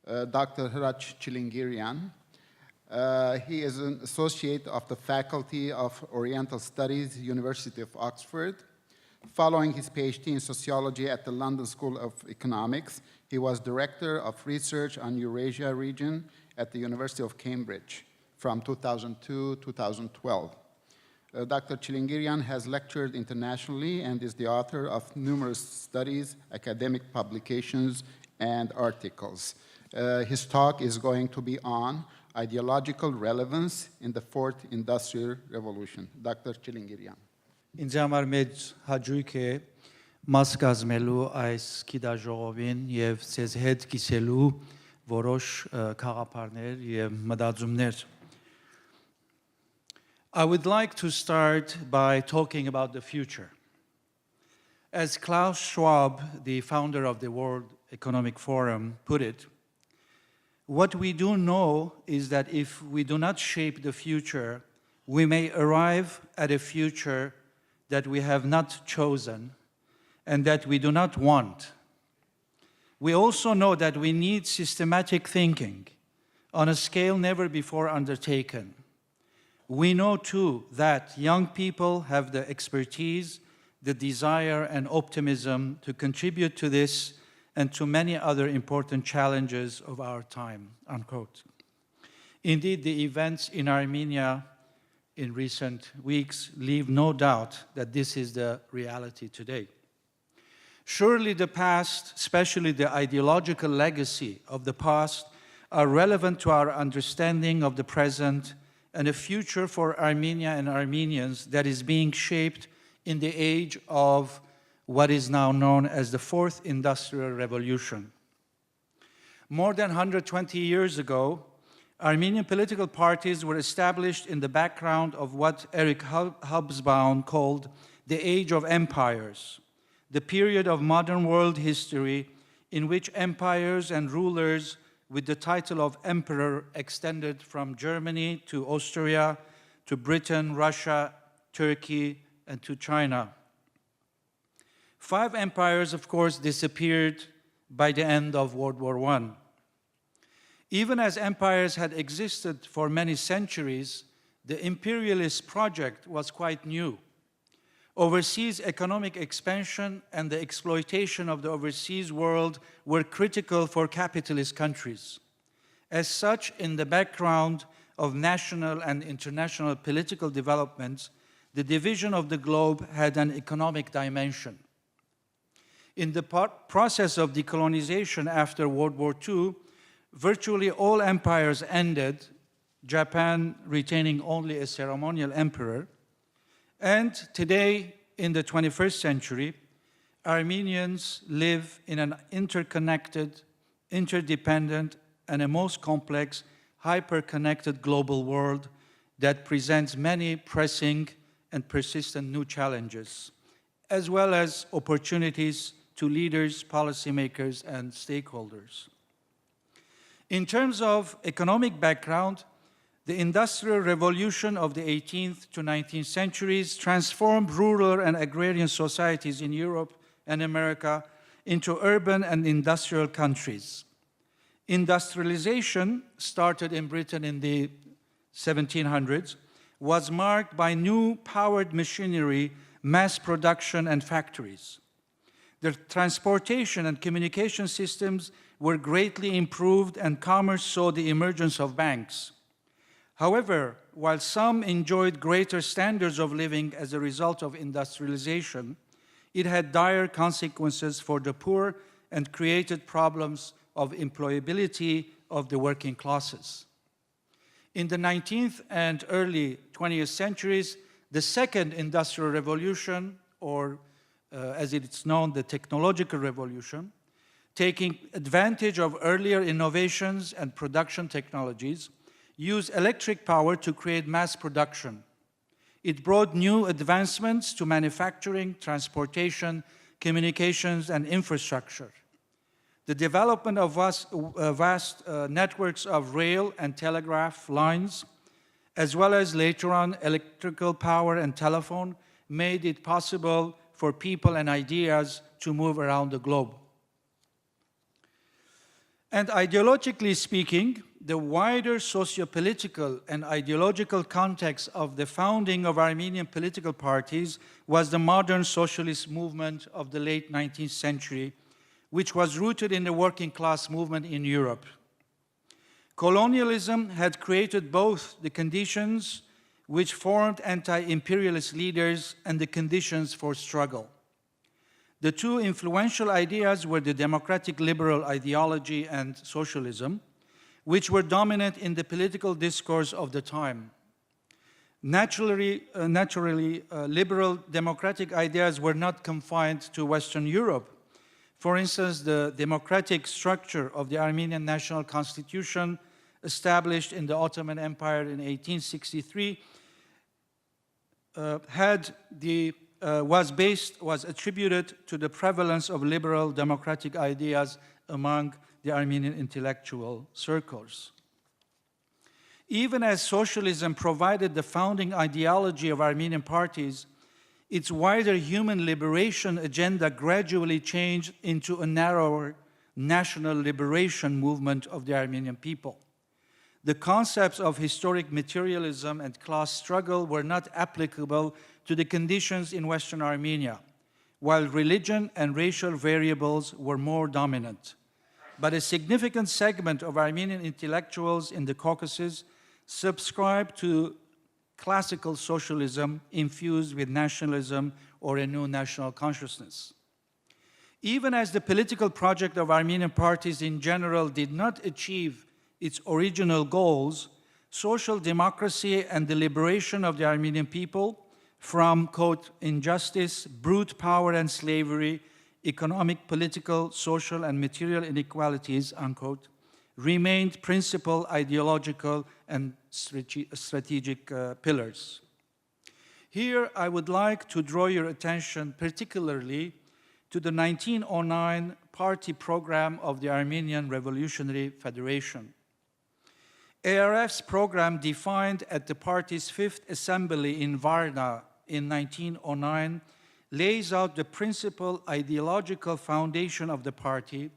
Dr. Hratch Tchilinguirian. He is an associate of the Faculty of Oriental Studies, University of Oxford. Following his PhD in sociology at the London School of Economics, he was director of research on Eurasia region at the University of Cambridge from 2002 to 2012. Dr. Tchilinguirian has lectured internationally and is the author of numerous studies, academic publications, and articles. His talk is going to be on ideological relevance in the Fourth Industrial Revolution. Dr. Tchilinguirian. Ինձ համար մեծ հաճույք է մաս կազմելու այս գիտաժողովին եւ ցեզ հետ կիսելու որոշ խաղապարներ եւ մտածումներ. I would like to start by talking about the future. As Klaus Schwab, the founder of the World Economic Forum, put it, what we do know is that if we do not shape the future, we may arrive at a future that we have not chosen and that we do not want. We also know that we need systematic thinking on a scale never before undertaken. We know too that young people have the expertise, the desire and optimism to contribute to this and to many other important challenges of our time, unquote. Indeed, the events in Armenia in recent weeks leave no doubt that this is the reality today. Surely the past, especially the ideological legacy of the past, are relevant to our understanding of the present and a future for Armenia and Armenians that is being shaped in the age of what is now known as the Fourth Industrial Revolution. More than 120 years ago, Armenian political parties were established in the background of what Eric Hobsbawm called the Age of Empires, the period of modern world history in which empires and rulers with the title of emperor extended from Germany to Austria, to Britain, Russia, Turkey, and to China. 5 empires, of course, disappeared by the end of World War I. Even as empires had existed for many centuries, the imperialist project was quite new. Overseas economic expansion and the exploitation of the overseas world were critical for capitalist countries. As such, in the background of national and international political developments, the division of the globe had an economic dimension. In the process of decolonization after World War II, virtually all empires ended, Japan retaining only a ceremonial emperor. And today, in the 21st century, Armenians live in an interconnected, interdependent, and a most complex, hyper-connected global world that presents many pressing and persistent new challenges, as well as opportunities to leaders, policymakers, and stakeholders. In terms of economic background, the Industrial Revolution of the 18th to 19th centuries transformed rural and agrarian societies in Europe and America into urban and industrial countries. Industrialization, started in Britain in the 1700s, was marked by new powered machinery, mass production, and factories. The transportation and communication systems were greatly improved, and commerce saw the emergence of banks. However, while some enjoyed greater standards of living as a result of industrialization, it had dire consequences for the poor and created problems of employability of the working classes. In the 19th and early 20th centuries, the Second Industrial Revolution, or as it's known, the Technological Revolution, taking advantage of earlier innovations and production technologies, used electric power to create mass production. It brought new advancements to manufacturing, transportation, communications, and infrastructure. The development of vast networks of rail and telegraph lines, as well as later on electrical power and telephone, made it possible for people and ideas to move around the globe. And ideologically speaking, the wider socio-political and ideological context of the founding of Armenian political parties was the modern socialist movement of the late 19th century, which was rooted in the working class movement in Europe. Colonialism had created both the conditions which formed anti-imperialist leaders and the conditions for struggle. The two influential ideas were the democratic liberal ideology and socialism, which were dominant in the political discourse of the time. Naturally, liberal democratic ideas were not confined to Western Europe. For instance, the democratic structure of the Armenian National Constitution, established in the Ottoman Empire in 1863, was attributed to the prevalence of liberal democratic ideas among the Armenian intellectual circles. Even as socialism provided the founding ideology of Armenian parties, its wider human liberation agenda gradually changed into a narrower national liberation movement of the Armenian people. The concepts of historic materialism and class struggle were not applicable to the conditions in Western Armenia, while religion and racial variables were more dominant. But a significant segment of Armenian intellectuals in the Caucasus subscribed to classical socialism infused with nationalism or a new national consciousness. Even as the political project of Armenian parties in general did not achieve its original goals, social democracy and the liberation of the Armenian people from, quote, injustice, brute power and slavery, economic, political, social, and material inequalities, unquote, remained principal ideological and strategic pillars. Here, I would like to draw your attention particularly to the 1909 party program of the Armenian Revolutionary Federation. ARF's program, defined at the party's fifth assembly in Varna in 1909, lays out the principal ideological foundation of the party,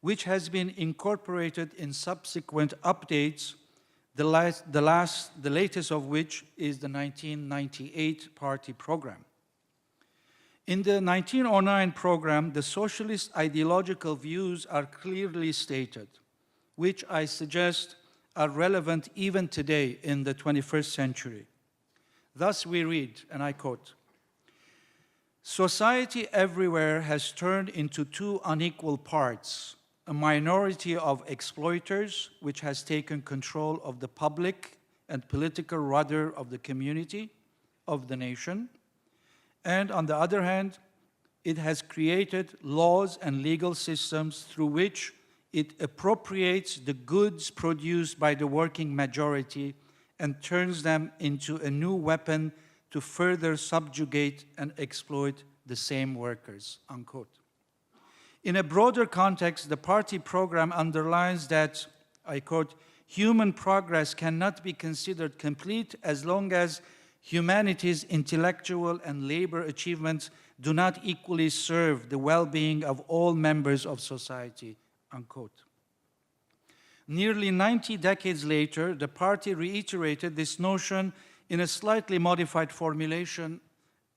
which has been incorporated in subsequent updates, the latest of which is the 1998 party program. In the 1909 program, the socialist ideological views are clearly stated, which I suggest are relevant even today in the 21st century. Thus we read, and I quote, "Society everywhere has turned into two unequal parts, a minority of exploiters, which has taken control of the public and political rudder of the community, of the nation, and on the other hand, it has created laws and legal systems through which it appropriates the goods produced by the working majority and turns them into a new weapon to further subjugate and exploit the same workers," unquote. In a broader context, the party program underlines that, I quote, "human progress cannot be considered complete as long as humanity's intellectual and labor achievements do not equally serve the well-being of all members of society," unquote. Nearly 90 decades later, the party reiterated this notion in a slightly modified formulation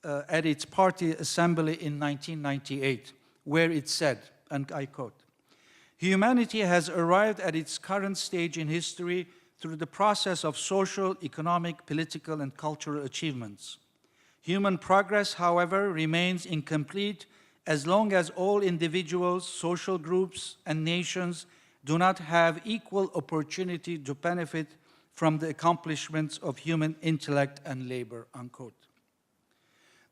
at its party assembly in 1998, where it said, and I quote, "Humanity has arrived at its current stage in history through the process of social, economic, political, and cultural achievements. Human progress, however, remains incomplete as long as all individuals, social groups, and nations do not have equal opportunity to benefit from the accomplishments of human intellect and labor," unquote.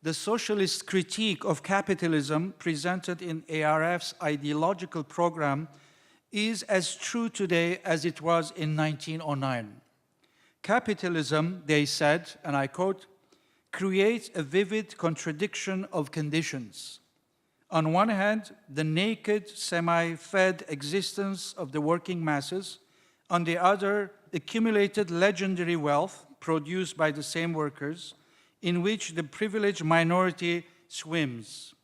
The socialist critique of capitalism presented in ARF's ideological program is as true today as it was in 1909. Capitalism, they said, and I quote, "creates a vivid contradiction of conditions. On one hand, the naked, semi-fed existence of the working masses, on the other, accumulated legendary wealth produced by the same workers, in which the privileged minority swims,"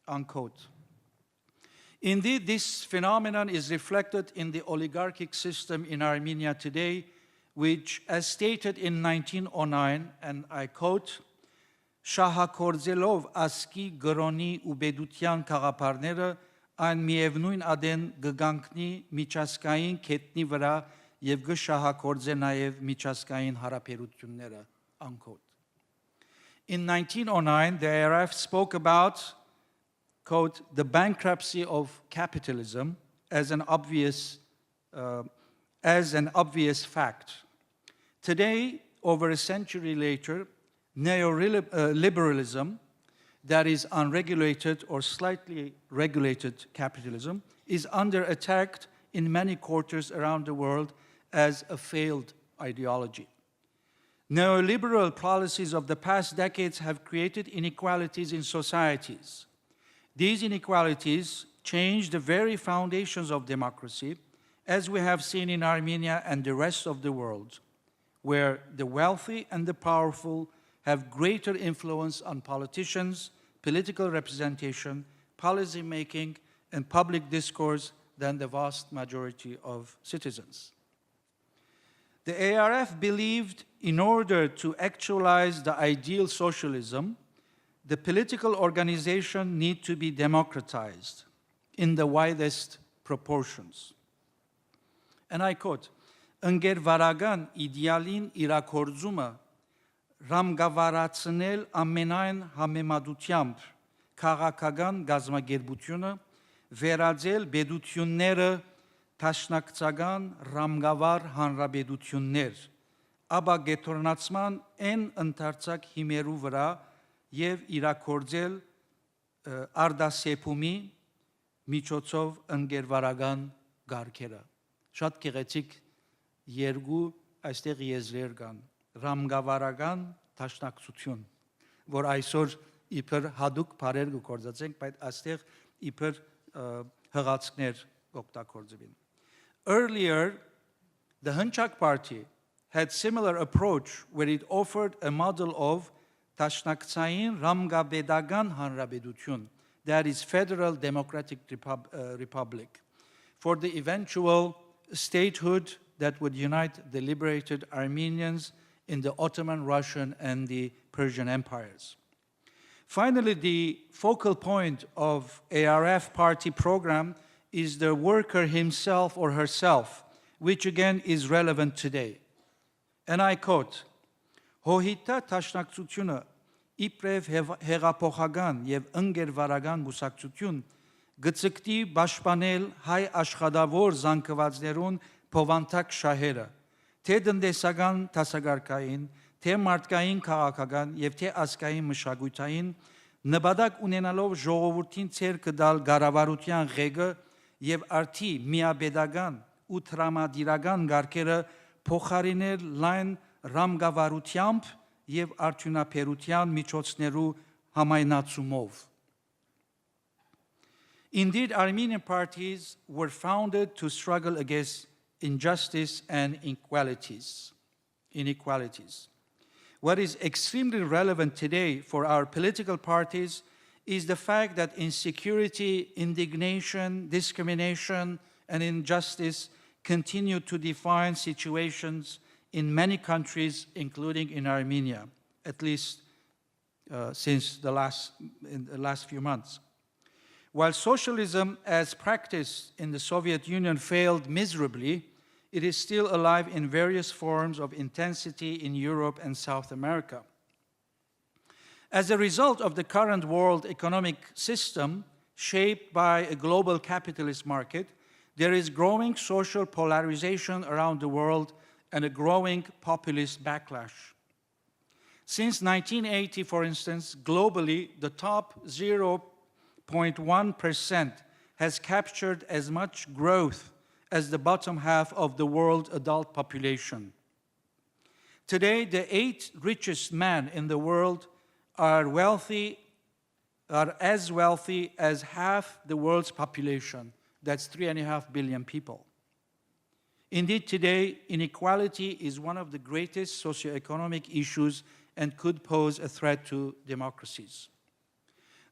unquote. Indeed, this phenomenon is reflected in the oligarchic system in Armenia today, which, as stated in 1909, and I quote, «Շահակորձելով ասկի գրոնի ու բեդության կաղապարները, այն միևնույն ադեն գգանքնի միջազգային կետնի վրա և գշահակորձե նաև միջազգային հարաբերությունները», unquote. In 1909, the ARF spoke about, quote, the bankruptcy of capitalism as an obvious fact. Today, over a century later, neoliberalism, that is unregulated or slightly regulated capitalism, is under attack in many quarters around the world as a failed ideology. Neoliberal policies of the past decades have created inequalities in societies. These inequalities change the very foundations of democracy, as we have seen in Armenia and the rest of the world, where the wealthy and the powerful have greater influence on politicians, political representation, policy making, and public discourse than the vast majority of citizens. The ARF believed in order to actualize the ideal socialism, the political organization need to be democratized in the widest proportions. And I quote, «Ընկերվարական իդեալին իրակորձումը ռամգավառացնել ամենայն համեմատությամբ քաղաքական գազམ་ագերբությունը, վերածել բեդությունները տաշնակցական ռամգավառ հանրապետություններ, ապա գեթորնացման են ընդարձակ հիմերու վրա և իրակորձել արդասեփումի միջոցով ընկերվարական գարկերը»։ Շատ գեղեցիկ երկու այստեղ եզրեր կան, ռամգավառական տաշնակցություն, որ այսօր իբր հadoop բարեր կգործածենք, բայց այստեղ իբր հղացքներ կօգտագործվին։ Earlier, the Hratch Party had similar approach where it offered a model of Tashnaktsayin Ramgabedaggan Hanrabedutun, that is Federal Democratic Republic, for the eventual statehood that would unite the liberated Armenians in the Ottoman, Russian, and the Persian empires. Finally, the focal point of ARF party program is the worker himself or herself, which again is relevant today. And I quote, «Հոհիտա տաշնակցությունը իբրև հեղափոխական և ընկերվարական գուսակցություն գծկտի պաշտպանել հայ աշխատավոր զանգվածներուն փոխանցակ շահերը, թե տնտեսական դասակարգային, թե մարդկային քաղաքական և թե ազգային մշակութային, նպատակ ունենալով ժողովրդին ցերկը տալ կառավարության ղեկը և արդի միաբեդական ու տրամադիրական գարկերը փոխարինել լայն ռամգավառությամբ և արդյունաբերության միջոցներու համայնացումով». Indeed, Armenian parties were founded to struggle against injustice and inequalities. What is extremely relevant today for our political parties is the fact that insecurity, indignation, discrimination, and injustice continue to define situations in many countries, including in Armenia, at least since the last few months. While socialism as practiced in the Soviet Union failed miserably, it is still alive in various forms of intensity in Europe and South America. As a result of the current world economic system shaped by a global capitalist market, there is growing social polarization around the world and a growing populist backlash. Since 1980, for instance, globally, the top 0.1% has captured as much growth as the bottom half of the world adult population. Today, the 8 richest men in the world are as wealthy as half the world's population. That's 3.5 billion people. Indeed, today, inequality is one of the greatest socioeconomic issues and could pose a threat to democracies.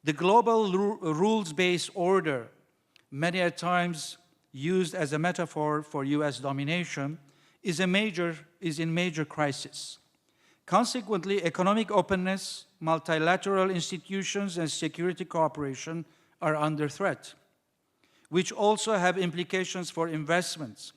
The global rules-based order many at times used as a metaphor for US domination, is in major crisis. Consequently, economic openness, multilateral institutions, and security cooperation are under threat, which also have implications for investments.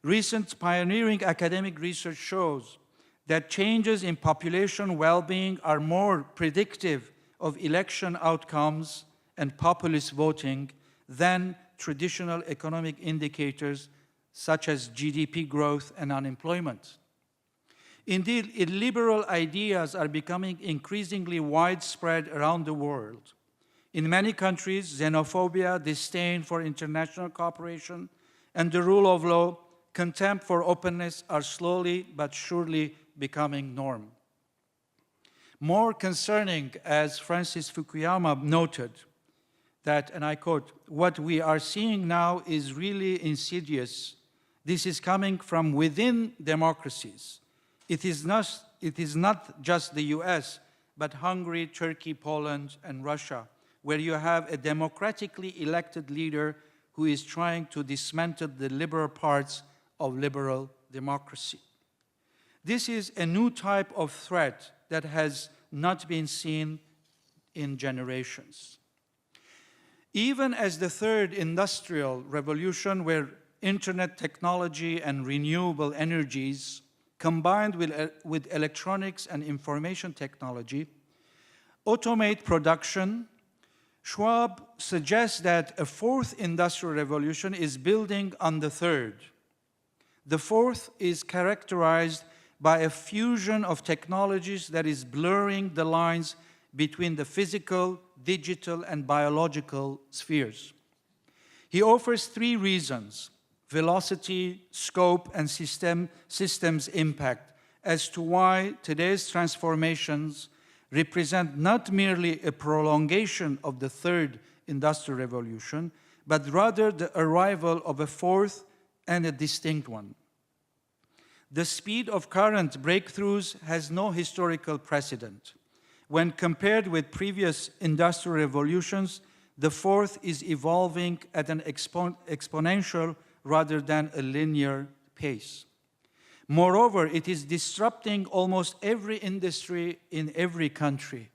Recent pioneering academic research shows that changes in population well-being are more predictive of election outcomes and populist voting than traditional economic indicators such as GDP growth and unemployment. Indeed, illiberal ideas are becoming increasingly widespread around the world. In many countries, xenophobia, disdain for international cooperation, and the rule of law, contempt for openness are slowly but surely becoming norm. More concerning, as Francis Fukuyama noted, that, and I quote, "What we are seeing now is really insidious. This is coming from within democracies. It is not just the US, but Hungary, Turkey, Poland, and Russia, where you have a democratically elected leader who is trying to dismantle the liberal parts of liberal democracy." This is a new type of threat that has not been seen in generations. Even as the third industrial revolution, where internet technology and renewable energies combined with electronics and information technology automate production, Schwab suggests that a fourth industrial revolution is building on the third. The fourth is characterized by a fusion of technologies that is blurring the lines between the physical, digital, and biological spheres. He offers three reasons: velocity, scope, and systems impact, as to why today's transformations represent not merely a prolongation of the third industrial revolution, but rather the arrival of a fourth and a distinct one. The speed of current breakthroughs has no historical precedent. When compared with previous industrial revolutions, the fourth is evolving at an exponential rather than a linear pace. Moreover, it is disrupting almost every industry in every country.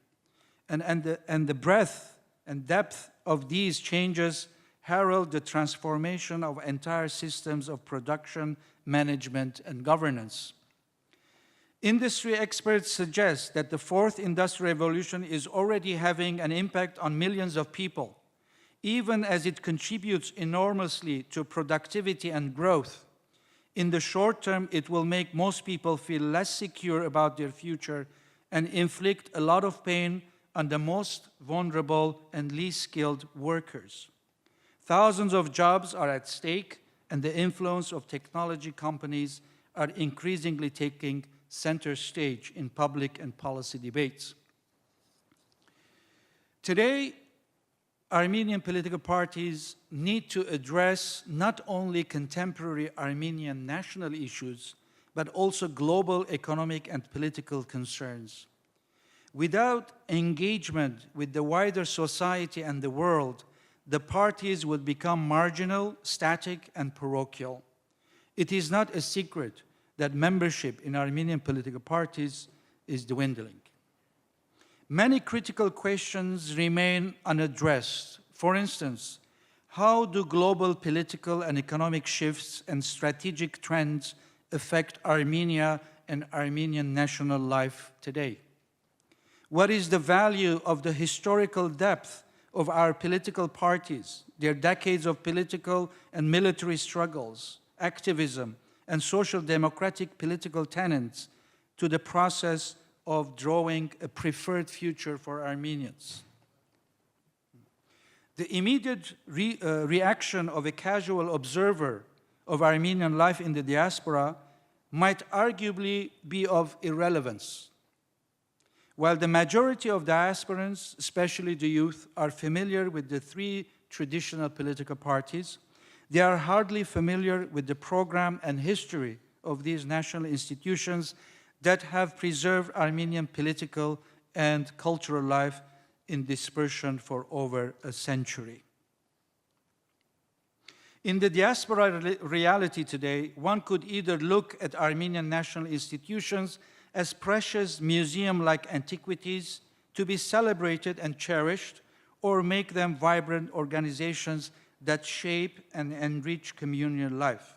And the breadth and depth of these changes herald the transformation of entire systems of production, management, and governance. Industry experts suggest that the fourth industrial revolution is already having an impact on millions of people, even as it contributes enormously to productivity and growth. In the short term, it will make most people feel less secure about their future and inflict a lot of pain on the most vulnerable and least skilled workers. Thousands of jobs are at stake, and the influence of technology companies are increasingly taking center stage in public and policy debates. Today, Armenian political parties need to address not only contemporary Armenian national issues, but also global economic and political concerns. Without engagement with the wider society and the world, the parties would become marginal, static, and parochial. It is not a secret that membership in Armenian political parties is dwindling. Many critical questions remain unaddressed. For instance, how do global political and economic shifts and strategic trends affect Armenia and Armenian national life today? What is the value of the historical depth of our political parties, their decades of political and military struggles, activism, and social democratic political tenets to the process of drawing a preferred future for Armenians? The immediate reaction of a casual observer of Armenian life in the diaspora might arguably be of irrelevance. While the majority of diasporans, especially the youth, are familiar with the three traditional political parties, they are hardly familiar with the program and history of these national institutions that have preserved Armenian political and cultural life in dispersion for over a century. In the diaspora reality today, one could either look at Armenian national institutions as precious museum-like antiquities to be celebrated and cherished, or make them vibrant organizations that shape and enrich communal life.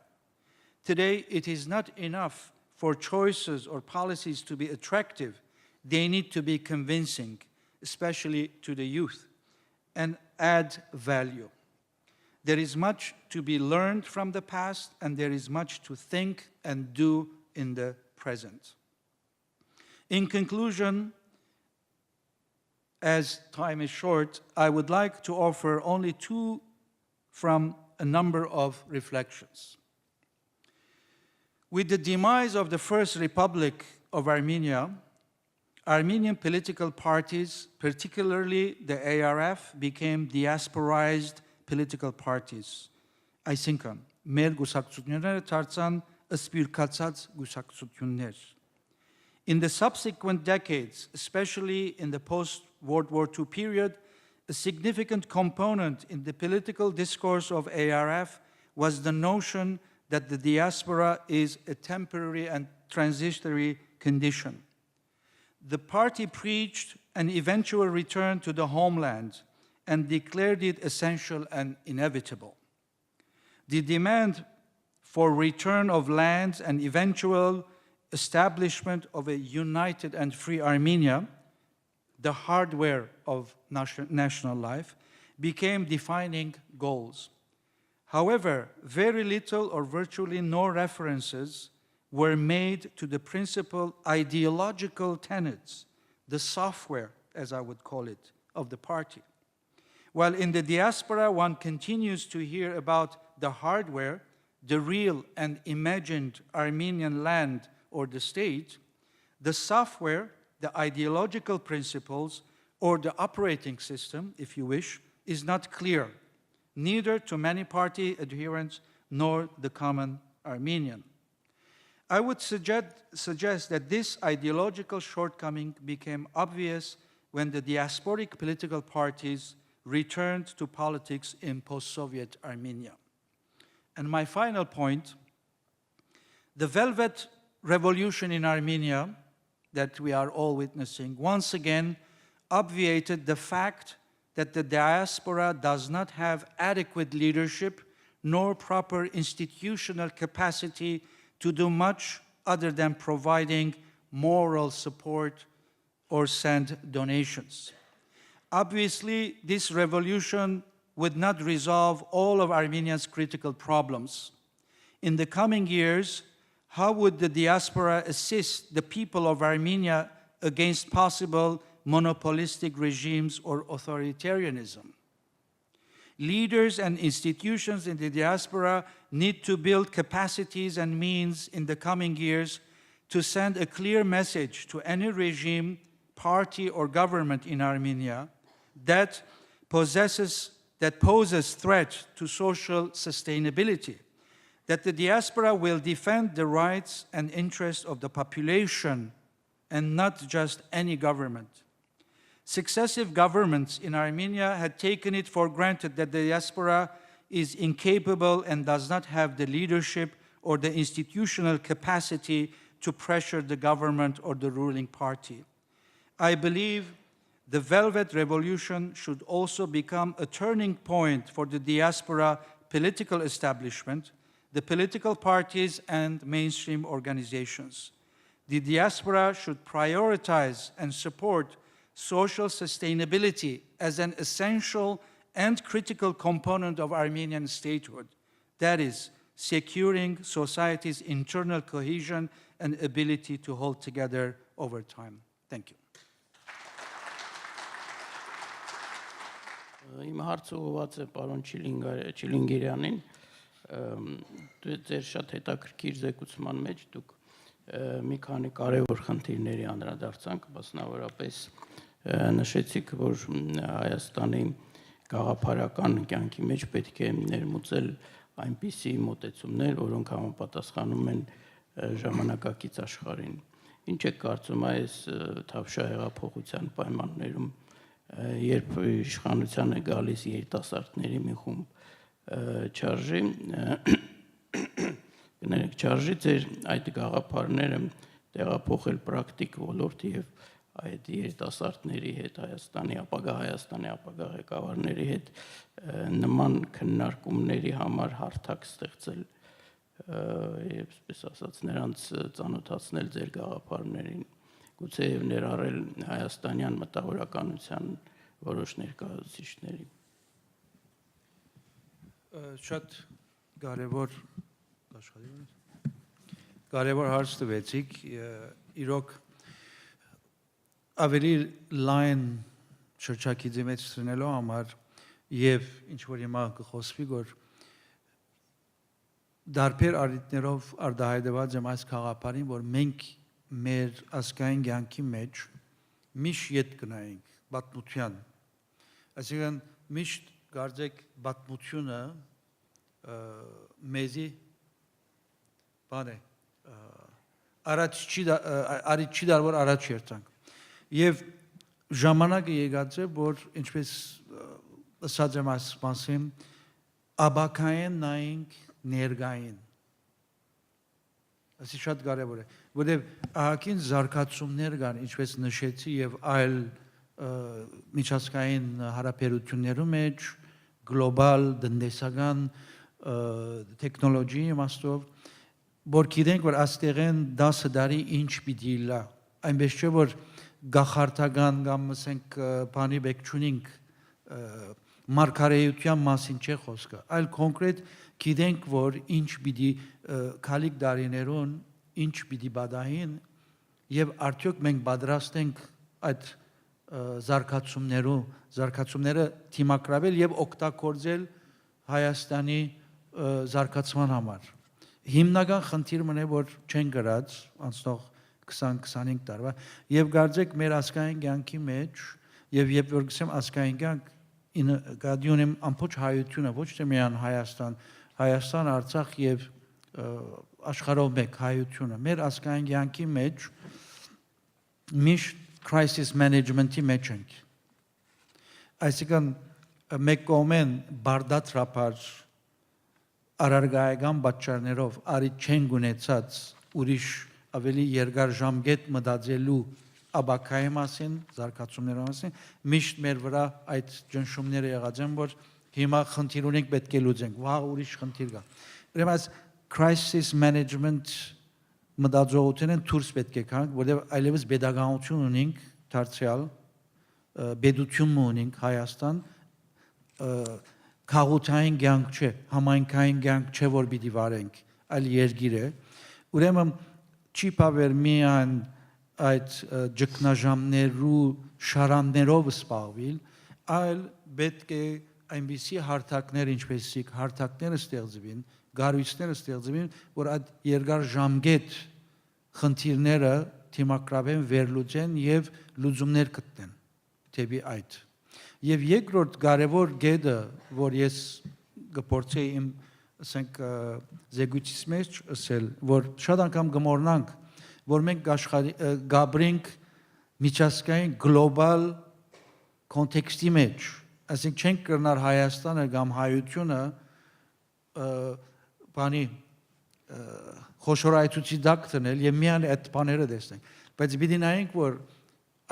Today, it is not enough for choices or policies to be attractive. They need to be convincing, especially to the youth, and add value. There is much to be learned from the past, and there is much to think and do in the present. In conclusion, as time is short, I would like to offer only two from a number of reflections. With the demise of the First Republic of Armenia, Armenian political parties, particularly the ARF, became diasporized political parties. Այսինքն, մեր գուսակցությունները դարձան սպիրկացած գուսակցություններ. In the subsequent decades, especially in the post-World War II period, a significant component in the political discourse of ARF was the notion that the diaspora is a temporary and transitory condition. The party preached an eventual return to the homeland and declared it essential and inevitable. The demand for return of lands and eventual establishment of a united and free Armenia, the hardware of national life, became defining goals. However, very little or virtually no references were made to the principal ideological tenets, the software, as I would call it, of the party. While in the diaspora, one continues to hear about the hardware, the real and imagined Armenian land or the state, the software, the ideological principles, or the operating system, if you wish, is not clear, neither to many party adherents nor the common Armenian. I would suggest that this ideological shortcoming became obvious when the diasporic political parties returned to politics in post-Soviet Armenia. And my final point, the Velvet Revolution in Armenia that we are all witnessing once again obviated the fact that the diaspora does not have adequate leadership nor proper institutional capacity to do much other than providing moral support or send donations. Obviously, this revolution would not resolve all of Armenia's critical problems. In the coming years, how would the diaspora assist the people of Armenia against possible monopolistic regimes or authoritarianism? Leaders and institutions in the diaspora need to build capacities and means in the coming years to send a clear message to any regime, party, or government in Armenia that poses threat to social sustainability, that the diaspora will defend the rights and interests of the population and not just any government. Successive governments in Armenia had taken it for granted that the diaspora is incapable and does not have the leadership or the institutional capacity to pressure the government or the ruling party. I believe the Velvet Revolution should also become a turning point for the diaspora political establishment, the political parties, and mainstream organizations. The diaspora should prioritize and support social sustainability as an essential and critical component of Armenian statehood, that is, securing society's internal cohesion and ability to hold together over time. Thank you. Իմ հարցը ուղղված է պարոն Չիլինգիրյանին, ձեր շատ հետաքրքիր զեկուցման մեջ դուք մի քանի կարևոր խնդիրների անդրադարձանք, մասնավորապես նշեցիք, որ Հայաստանի գաղափարական կյանքի մեջ պետք է ներմուծել այնպիսի մոտեցումներ, որոնք համապատասխանում են ժամանակակից աշխարհին։ Ինչ եք կարծում այս թավշյա հեղափոխության պայմաններում, երբ իշխանության է գալիս երիտասարդների մի խումբ, չարժի կներեք չարժի ձեր այդ գաղափարները տեղափոխել պրակտիկ ոլորտի եւ այդ երիտասարդների հետ Հայաստանի ապագա ղեկավարների հետ նման քննարկումների համար հարթակ ստեղծել եւ այսպես ասած նրանց ծանոթացնել ձեր գաղափարներին գուցե եւ ներառել հայաստանյան մտավորականության որոշ ներկայացուցիչների շատ կարևոր հարց տվեցիք իրոք ավելի լայն շրջակիցի մեջ ծնելու համար եւ ինչ որ հիմա կխոսվի որ դարբեր առիթներով արտահայտված եմ այս խաղապարին որ մենք մեր ազգային կյանքի մեջ միշտ ետ գնայինք պատմության այսինքն միշտ կարծեք պատմությունը մեզի բան է առաջ չի դար որ առաջ երթանք եւ ժամանակը եկած է որ ինչպես ասած եմ այս մասին աբակային նայինք ներգային Այսի շատ կարևոր է, որտեղ ահագին զարգացումներ կան, ինչպես նշեցի եւ այլ միջազգային հարաբերություններում մեջ գլոբալ տնտեսական տեխնոլոգիի իմաստով, որ գիտենք որ աստեղեն 10 տարի ինչ պիտի լա, այնպես չէ որ գախարտական կամ ասենք բանի բեք չունենք մարգարեության մասին չէ խոսքը, այլ կոնկրետ գիտենք որ ինչ պիտի քալիք դարիներուն ինչ պիտի բադային եւ արդյոք մենք պատրաստ ենք այդ զարգացումները թիմակրավել եւ օգտագործել Հայաստանի զարգացման համար հիմնական խնդիրը մնա որ չեն գրած անցնող 20-25 տարվա եւ կարծեք մեր ազգային կյանքի մեջ եւ երբ որ գսեմ ազգային կյանք գադյունեմ ամբողջ հայությունը ոչ թե միայն Հայաստան, Արցախ եւ աշխարհով մեկ հայությունը մեր ազգային կյանքի մեջ միշտ crisis management-ի մեջ ենք այսինքն մեկ կողմեն բարդացրապար արարգայական պատճառներով արի չեն գունեցած ուրիշ ավելի երկար ժամկետ մտածելու աբակայի մասին, զարգացումների մասին, միշտ մեր վրա այդ ճնշումները եղած են, որ հիմա խնդիր ունենք պետք է լուծենք, վաղ ուրիշ խնդիր կա։ Ուրեմն այս crisis management մտածողությունն դուրս պետք է գանք, որտեղ այլևս pedagogiություն ունենք, դարձյալ պետություն ունենք Հայաստան, քաղաքային կյանք չէ, համայնքային կյանք չէ, որ պիտի վարենք, այլ երկիր է։ Ուրեմն չի բավեր միայն այդ ճգնաժամներու շարաններով սպառվել, այլ պետք է այնպիսի հարթակներ, ինչպեսիկ հարթակները ստեղծվին, գարույցները ստեղծվին, որ այդ երկար ժամկետ խնդիրները թիմակրավեն, վերլուծեն եւ լուծումներ գտնեն դեպի այդ։ Եվ երկրորդ կարևոր գեդը, որ ես կփորձեի իմ ասենք զեկույցից մեջ ասել, որ շատ անգամ գմորնանք որ մենք գաբրենք միջազգային գլոբալ կոնտեքստի մեջ, այսինքն չենք կրնար Հայաստանը կամ հայությունը բանի խոշորայցուցի դակ տնել եւ միայն այդ բաները տեսնենք, բայց պիտի նայենք որ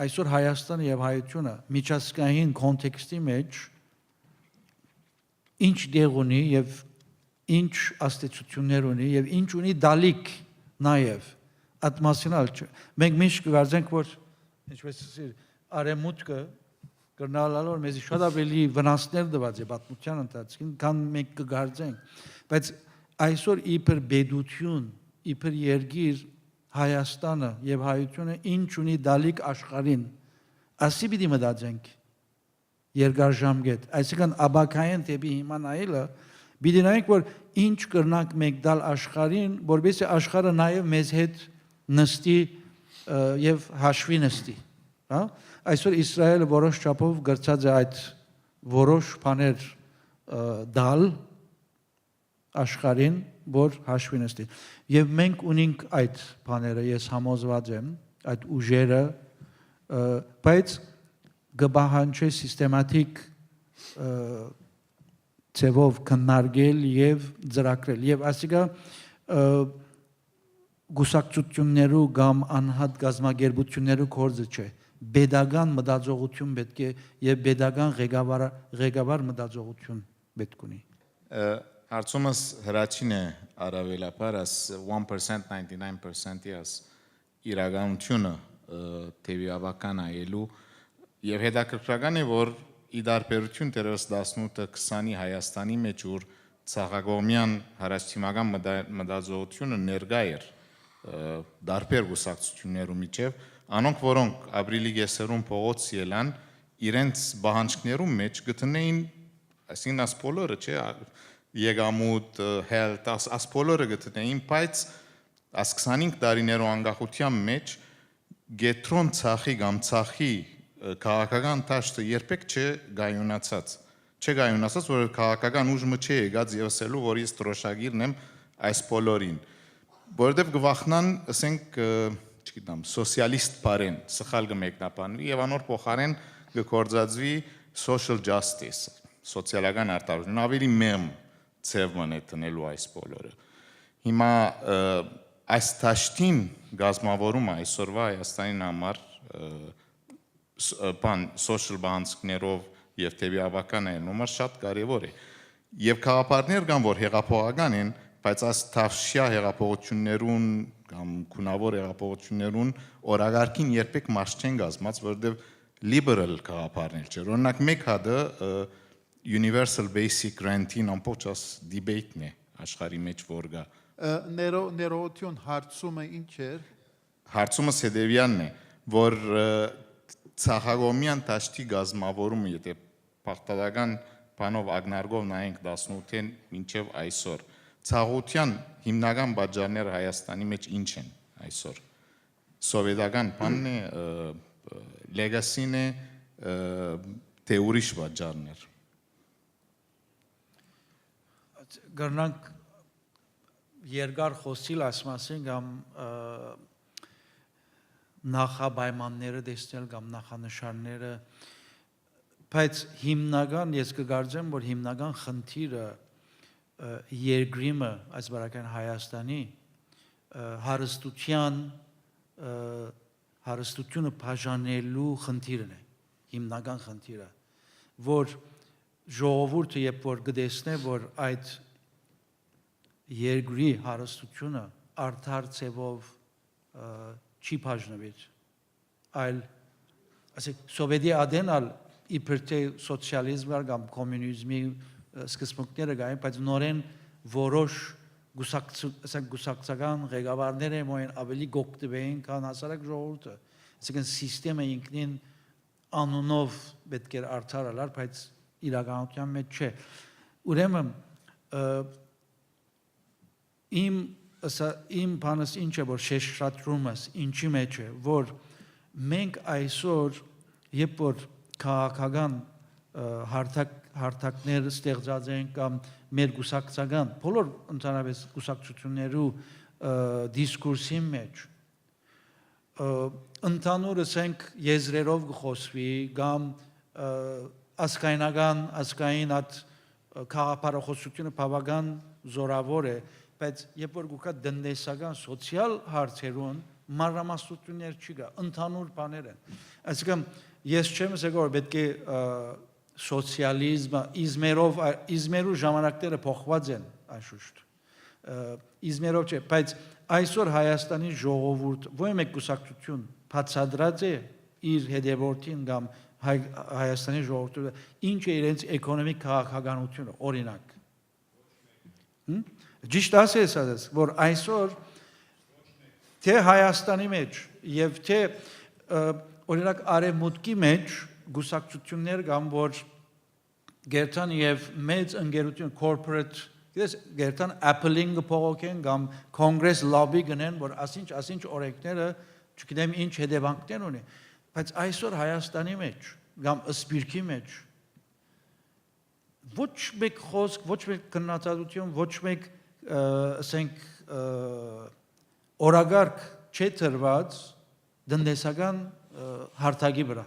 այսօր Հայաստանը եւ հայությունը միջազգային կոնտեքստի մեջ ինչ դեղ ունի եւ ինչ աստեցություններ ունի եւ ինչ ունի դալիք նաեւ Այդ մասինալ չէ։ Մենք միշտ կգարձենք, որ ինչպես ասել, արեմուտքը կրնալալոր մեզի շատ ավելի վնասներ դված է պատմության ընթացքին, քան մենք կգարձենք։ Բայց այսօր իբր պետություն, իբր երկիր Հայաստանը եւ հայությունը ինչ ունի դալիք աշխարհին, ասի պիտի մտածենք երկար ժամկետ։ Այսինքն աբակային դեպի հիմա նայելը պիտի նայենք, որ ինչ կրնանք մենք դալ աշխարհին, որովհետեւ աշխարհը նաեւ մեզ հետ նստի եւ հաշվի նստի, հա? Այսօր Իսրայելը որոշ չափով գրծած է այդ որոշ բաներ դալ աշխարհին, որ հաշվի նստի։ Եվ մենք ունենք այդ բաները, ես համոզված եմ, այդ ուժերը, բայց գբահանչե սիստեմատիկ ցևով քննարկել եւ ծրագրել եւ ասիկա գուսակցություններու կամ անհատ գազագերբություններու կորձը չէ pedagogan մտածողություն պետք է եւ pedagogan ղեկավար մտածողություն պետք ունի Հարցումս հրաչին է առավելապար as 1% 99% as իրականությունը տեվիաբական այելու եւ հետաքրքրական է որ ի դարբերություն դերս 18-20-ի Հայաստանի մեջ որ ցաղագոմյան հարաշտիմական մտածողությունը ներկա էր դարբեր գուսակցություններու միջև անոնք որոնք ապրիլի կեսերուն փողոց ելան իրենց բանջկներում մեջ գտնեին այսինքն աս բոլորը չէ Եկամուտ health as բոլորը գտնեին բայց as 25 տարիներու անկախության մեջ գետրոն ցախի կամ ցախի քաղաքական տաշտը երբեք չէ գայունացած որ քաղաքական ուժը չէ եկած եւ ասելու որ ես տրոշագիրն եմ այս բոլորին որովհետեւ գվախնան ասենք չգիտեմ սոցիալիստ բարեն սխալ կմեկնաբանվի եւ անոր փոխարեն կգործածվի social justice սոցիալական արտադրություն ավելի մեմ ծևն է տնելու այս բոլորը հիմա այս տաշտին գազմավորումը այսօրվա Հայաստանին համար social բանցքներով եւ տեվիաբական են համար շատ կարեւոր է եւ քաղաքապարներ կան որ հեղափոխական են բայց այս թավշյա հեղափոխություններուն կամ քունավոր հեղափոխություններուն օրագարկին երբեք մաս չեն գազմած որովհետեւ liberal քաղաքապարներ չէ օրինակ մեկ հատը universal basic rent-ին ամբողջս debate-ն է աշխարհի մեջ որ գա ներողություն հարցումը ինչ էր հարցումը հետևյալն է որ ցախագոմյան տաշտի գազմավորումը եթե պարտադական բանով ագնարգով նայենք 18-ին մինչև այսօր ցաղության հիմնական բաժանները Հայաստանի մեջ ինչ են այսօր սովետական բանն է լեգասին է թե ուրիշ բաժաններ Գարնանք երկար խոսիլ ասմասին կամ նախապայմանները դեսնել կամ նախանշանները բայց հիմնական ես կգարձեմ որ հիմնական խնդիրը երկրիմը այս բարական Հայաստանի հարստությունը բաժանելու խնդիրն է հիմնական խնդիրը որ ժողովուրդը երբ որ գտեսնե որ այդ երկրի հարստությունը արդար ցևով չի բաժնվի այլ ասեք սովետի ադենալ իբր թե սոցիալիզմը կամ կոմունիզմի սկզբունքները կային բայց նորեն որոշ գուսակցական ղեկավարներ են ավելի գոկտվեին քան հասարակ ժողովուրդը այսինքն սիստեմը ինքնին անունով պետք է արդար ալար բայց իրականության մեջ չէ ուրեմն իմ բանս ինչ է որ շեշտադրումս ինչի մեջ է որ մենք այսօր երբ որ քաղաքական հարթակներ ստեղծած են կամ մեր գուսակցական բոլոր ընդհանրապես գուսակցություններու դիսկուրսի մեջ ընդհանուր ասենք եզրերով գխոսվի կամ ասկային այդ քաղաքապարախոսությունը բավական զորավոր է բայց երբ որ գուկա դնդեսական սոցիալ հարցերուն մանրամասնություններ չի գա ընդհանուր բաներ են այսինքն ես չեմ ասել որ պետք է սոցիալիզմը իզմերու ժամանակները փոխված են անշուշտ իզմերով չէ բայց այսօր Հայաստանի ժողովուրդ ոչ մեկ գուսակցություն բացադրած է իր հետևորդին կամ Հայաստանի ժողովուրդը ինչ է իրենց էկոնոմիկ քաղաքականությունը օրինակ ճիշտ ասես որ այսօր թե Հայաստանի մեջ եւ թե օրինակ արևմուտքի մեջ գուսակցություններ կամ որ գերտան եւ մեծ ընկերություն corporate գիտես գերտան Apple-ին փողոքեն կամ Congress lobby գնեն որ ասինչ օրենքները չգիտեմ ինչ հետևանքներ ունի բայց այսօր Հայաստանի մեջ կամ Սպիրկի մեջ ոչ մեկ խոսք ոչ մեկ քննադատություն ոչ մեկ ասենք օրագարկ չէ տրված դնդեսական հարթակի վրա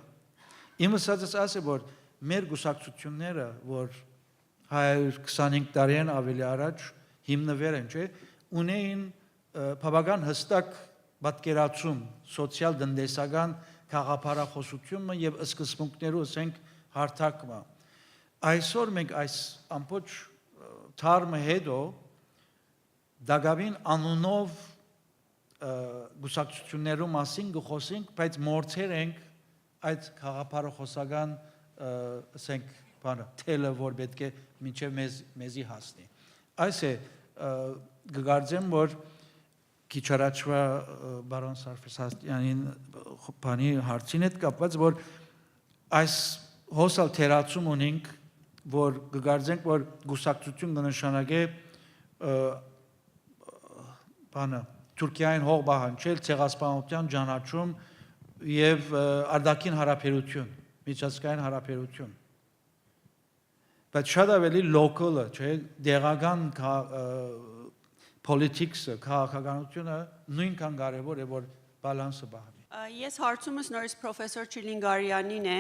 Իմը ասած ասե որ մեր գուսակցությունները որ 125 տարին ավելի առաջ հիմնվել են, չէ, ունեին բավական հստակ պատկերացում սոցիալ-տնտեսական գաղափարախոսությունը եւ սկզբունքներու ասենք հարթակը։ Այսօր մենք այս ամբողջ թարմը հետո դակավին անունով գուսակցություններու մասին գխոսենք, բայց մորցեր ենք այդ գաղափարախոսական ասենք բանը թելը, որ պետք է մինչև մեզի հասնի։ Այս է գկարծեմ, որ քիչ առաջվա բարոն Սարֆեսյանին բանի հարցին հետ կապված, որ այս հոսալ թերացում ունենք, որ գկարծենք, որ գուսակցություն կնշանակե բանը Թուրքիային հող բահանջել, ցեղասպանության ճանաչում եւ արտաքին հարաբերություն, միջազգային հարաբերություն։ Բայց շատ ավելի local-ը, չէ, դեղական politics-ը, քաղաքականությունը նույնքան կարևոր է, որ բալանսը բահի։ Ես հարցումս նորից պրոֆեսոր Չիլինգարյանին է,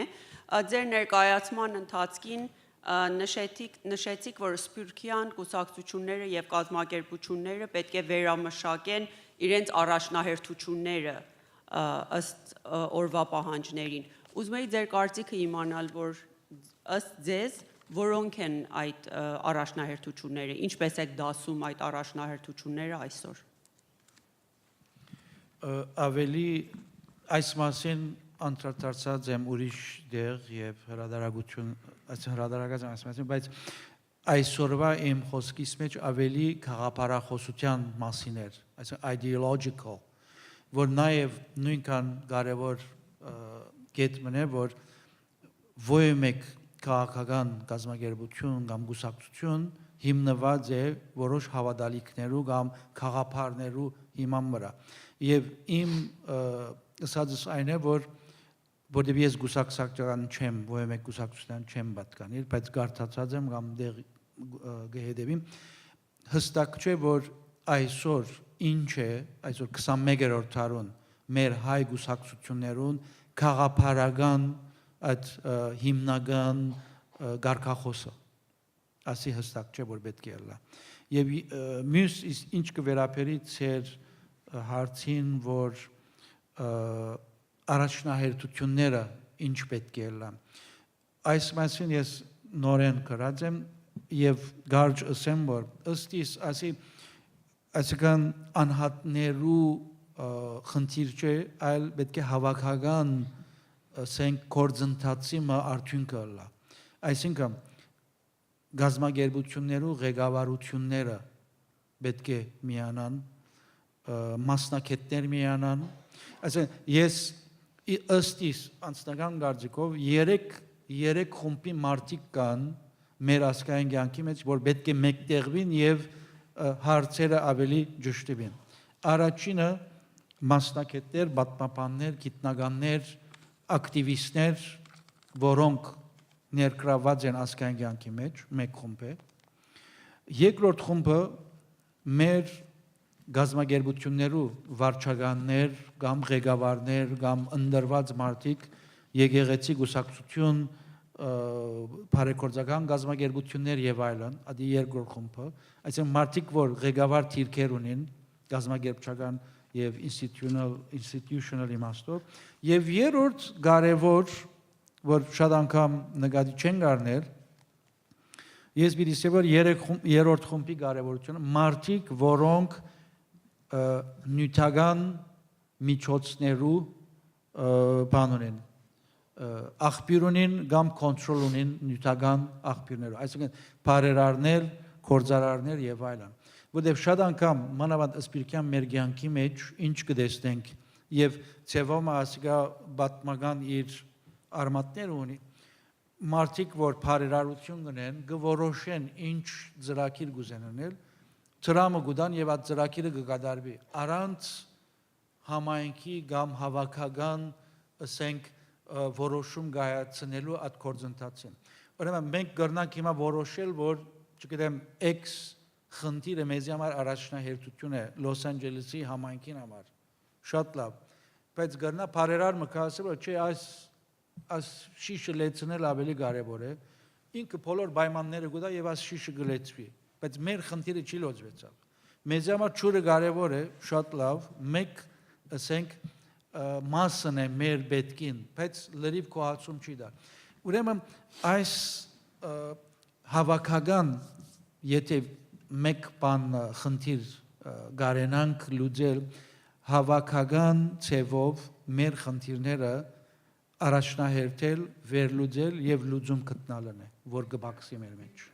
ձեր ներկայացման ընթացքին նշեցիք, որ սփյուռքյան կուսակցությունները եւ կազմակերպությունները պետք է վերամշակեն իրենց առաջնահերթությունները ըստ օրվա պահանջներին։ Ուզում եի ձեր կարծիքը իմանալ, որ ըստ ձեզ որոնք են այդ առաջնահերթությունները, ինչպես եք դասում այդ առաջնահերթությունները այսօր։ Ավելի այս մասին անդրադարձած եմ ուրիշ դեղ եւ հրադարագած ասում, բայց այսօրվա իմ խոսքիս մեջ ավելի քաղաքապարախոսության մասին էր, այսինքն ideological, որ նաեւ նույնքան կարևոր կետ մնե, որ ովը մեկ քաղաքական կազմակերպություն կամ գուսակցություն հիմնված է որոշ հավատալիքներու կամ խաղապարներու հիման վրա։ Եվ իմ ասածս այն է, որտեղ ես գուսակցական չեմ, ովը մեկ գուսակցության չեմ պատկանել, բայց կարդացած եմ կամ դեղ գեհդեվիմ, հստակ չէ, որ այսօր ինչ է, այսօր 21-րդ դարուն մեր հայ գուսակցություններուն խաղապարական այդ հիմնական գարկախոսը ասի հստակ չէ, որ պետք է լա։ Եվ մյուս ինչ կվերապերի ծեր հարցին, որ առաջնահերթությունները ինչ պետք է լա։ Այս մասին ես նորեն գրած եմ եւ գարջ ասեմ, որ ըստ իս այսքան անհատներու խնդիր չէ, այլ պետք է հավաքական ասենք կորձընթացի արդյունքը լա։ Այսինքն գազագերբություններու ղեկավարությունները պետք է միանան, մասնակիցներ միանան։ Այսինքն ես ըստ իս անձնական կարծիքով երեք խումբի մարդիկ կան մեր ազգային կյանքի մեջ, որ պետք է մեկտեղվին եւ հարցերը ավելի ճշտվին։ Առաջինը մասնակիցներ, պատմաբաններ, գիտնականներ, ակտիվիստներ, որոնք ներգրաված են ազգային կյանքի մեջ, մեկ խումբ է։ Երկրորդ խումբը մեր գազագերբություններու վարչականներ կամ ղեկավարներ կամ ընդրված մարդիկ, եկեղեցի գուսակցություն, բարեգործական գազագերբություններ եւ այլն, ադի երկրորդ խումբը, այսինքն մարդիկ, որ ղեկավար թիրքեր ունին, գազագերբչական եւ institutional իմաստով, եւ երրորդ կարևոր, որ շատ անգամ նկատի չեն առնել, ես պիտի ասեմ, որ երրորդ խումբի կարևորությունը մարդիկ, որոնք նյութական միջոցներու բան ունեն, աղբյուր ունին կամ կոնտրոլ ունին նյութական աղբյուրներով, այսինքն բարերարներ, գործարարներ եւ այլն։ Որտեւ շատ անգամ մանավանդ սպիրկյան մեր կյանքի մեջ ինչ կտեսնենք եւ ծեվոմը ասիկա պատմական իր արմատներ ունի, մարդիկ, որ բարերարություն ունեն, կորոշեն ինչ ծրագիր կուզենան, ծրամը կուտան եւ այդ ծրագիրը կկատարվի առանց համայնքի կամ հավաքական ասենք որոշում կայացնելու այդ գործընթացին։ Ուրեմն մենք կրնանք հիմա որոշել, որ չգիտեմ X խնդիրը մեզ համար առաջնահերթություն է Լոս Անջելեսի համայնքին համար։ Շատ լավ։ Բայց կրնա բարերար մը ասել, որ չէ, այս շիշը լեցնել ավելի կարևոր է, ինքը բոլոր պայմանները գտա եւ աս շիշը գլեցվի, բայց մեր խնդիրը չի լուծվեցավ։ Մեզ համար ճուրը կարևոր է, շատ լավ, մեկ ասենք մասն է մեր պետքին, բայց լրիվ կոհացում չի դա։ Ուրեմն այս հավաքական, եթե մեկ բան խնդիր գարենանք լուծել, հավաքական ցևով մեր խնդիրները առաջնահերթել, վերլուծել եւ լուծում գտնալն է, որ կբացի մեր մեջ։